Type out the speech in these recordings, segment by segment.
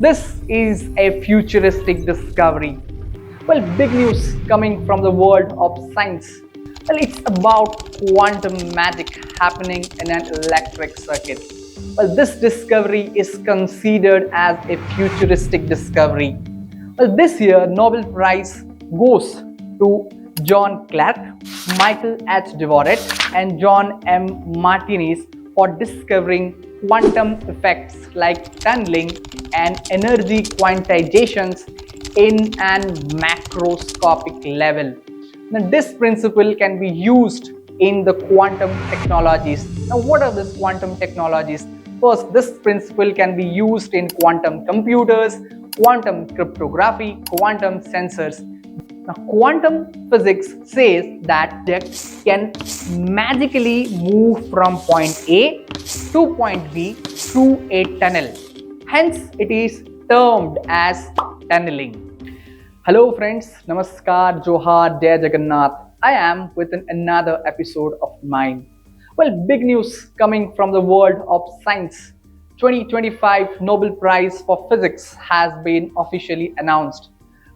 This is a futuristic discovery. Well, big news coming from the world of science. Well, it's about quantum magic happening in an electric circuit. Well, this discovery is considered as a futuristic discovery. Well, this year, Nobel Prize goes to John Clarke, Michel H. Devoret, and John M. Martinis for discovering quantum effects like tunneling and energy quantizations in an macroscopic level. Now, this principle can be used in the quantum technologies. Now, what are these quantum technologies? First, this principle can be used in quantum computers, quantum cryptography, quantum sensors. Now, quantum physics says that objects can magically move from point A to point B through a tunnel. Hence, it is termed as tunneling. Hello friends, Namaskar, Johar, Jai Jagannath. I am with another episode of mine. Well, big news coming from the world of science. 2025 Nobel Prize for Physics has been officially announced.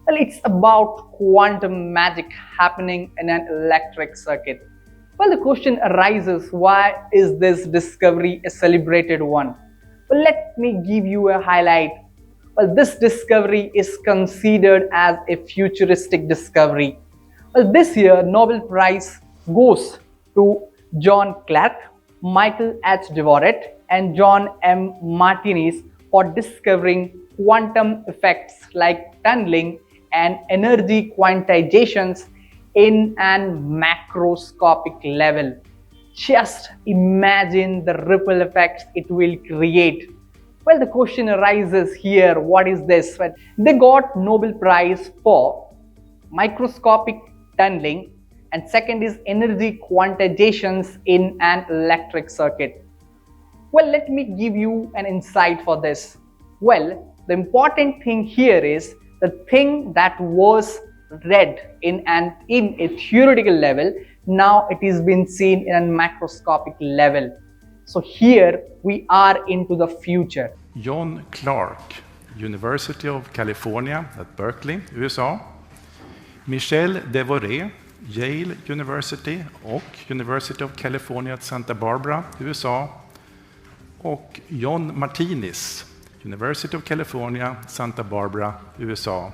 Well, it's about quantum magic happening in an electric circuit. Well, the question arises, why is this discovery a celebrated one? Well, let me give you a highlight. Well, this discovery is considered as a futuristic discovery. Well, this year, Nobel Prize goes to John Clarke, Michel H. Devoret, and John M. Martinis for discovering quantum effects like tunneling and energy quantizations in an macroscopic level. Just imagine the ripple effects it will create. Well, the question arises here, what is this? Well, they got Nobel Prize for microscopic tunneling, and second is energy quantizations in an electric circuit. Well, let me give you an insight for this. Well, the important thing here is the thing that was read in a theoretical level, now it is being seen in a macroscopic level. So here we are into the future. John Clarke, University of California at Berkeley, USA. Michel Devoret, Yale University och University of California at Santa Barbara, USA. Och John Martinis, University of California, Santa Barbara, USA.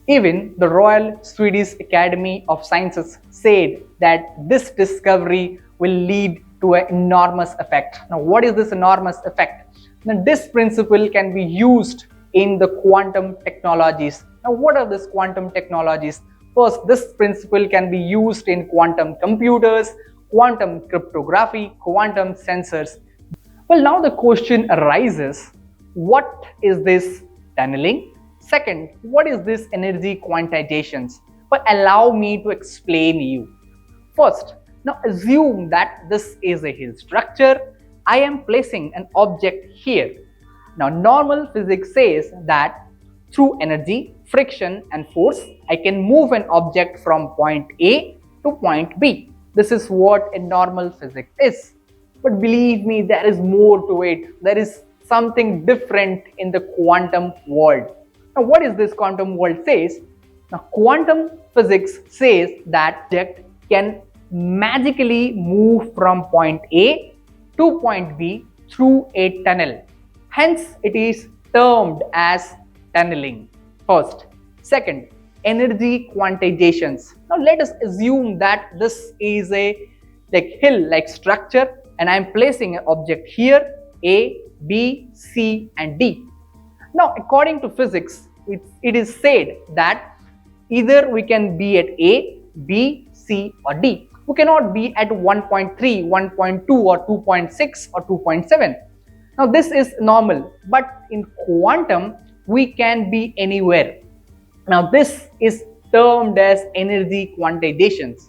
Even the Royal Swedish Academy of Sciences said that this discovery will lead to an enormous effect. Now, what is this enormous effect? Now, this principle can be used in the quantum technologies. Now, what are these quantum technologies? First, this principle can be used in quantum computers, quantum cryptography, quantum sensors. Well, now the question arises, what is this tunneling? Second, what is this energy quantizations? But allow me to explain you. First, now assume that this is a hill structure. I am placing an object here. Now, normal physics says that through energy, friction and force, I can move an object from point A to point B. This is what a normal physics is. But believe me, there is more to it. There is something different in the quantum world. Now, what is this quantum world says? Now, quantum physics says that object can magically move from point A to point B through a tunnel. Hence, it is termed as tunneling. First. Second, energy quantizations. Now, let us assume that this is a hill-like structure, and I am placing an object here, A, B, C, and D. Now, according to physics, it is said that either we can be at A, B, C, or D. We cannot be at 1.3, 1.2, or 2.6, or 2.7. Now, this is normal, but in quantum, we can be anywhere. Now, this is termed as energy quantizations.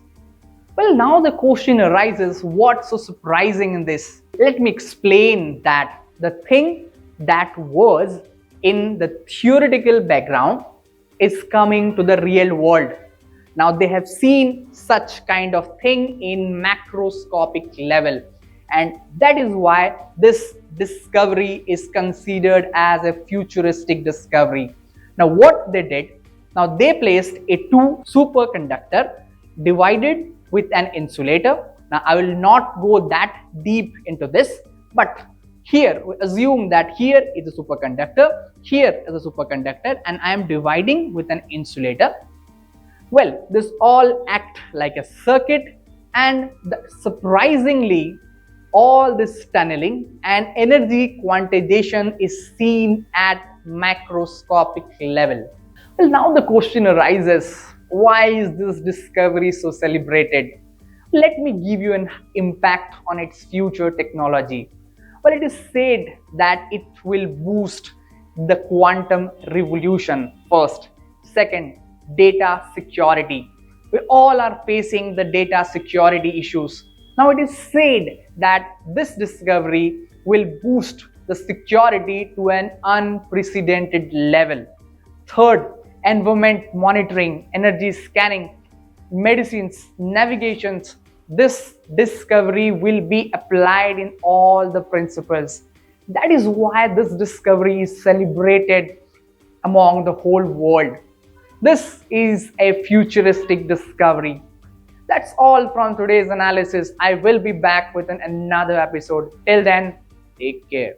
Well, now the question arises, what's so surprising in this? Let me explain that the thing that was in the theoretical background is coming to the real world. Now, they have seen such kind of thing in macroscopic level, and that is why this discovery is considered as a futuristic discovery. Now what they did, now they placed a two superconductor divided with an insulator. Now I will not go that deep into this, but here we assume that here is a superconductor, here is a superconductor, and I am dividing with an insulator. Well, this all act like a circuit, and surprisingly, all this tunneling and energy quantization is seen at macroscopic level. Well, now the question arises, why is this discovery so celebrated? Let me give you an impact on its future technology. Well, it is said that it will boost the quantum revolution first. Second, data security. We all are facing the data security issues. Now it is said that this discovery will boost the security to an unprecedented level. Third, environment monitoring, energy scanning, medicines, navigations. This discovery will be applied in all the principles. That is why this discovery is celebrated among the whole world. This is a futuristic discovery. That's all from today's analysis. I will be back with another episode. Till then, take care.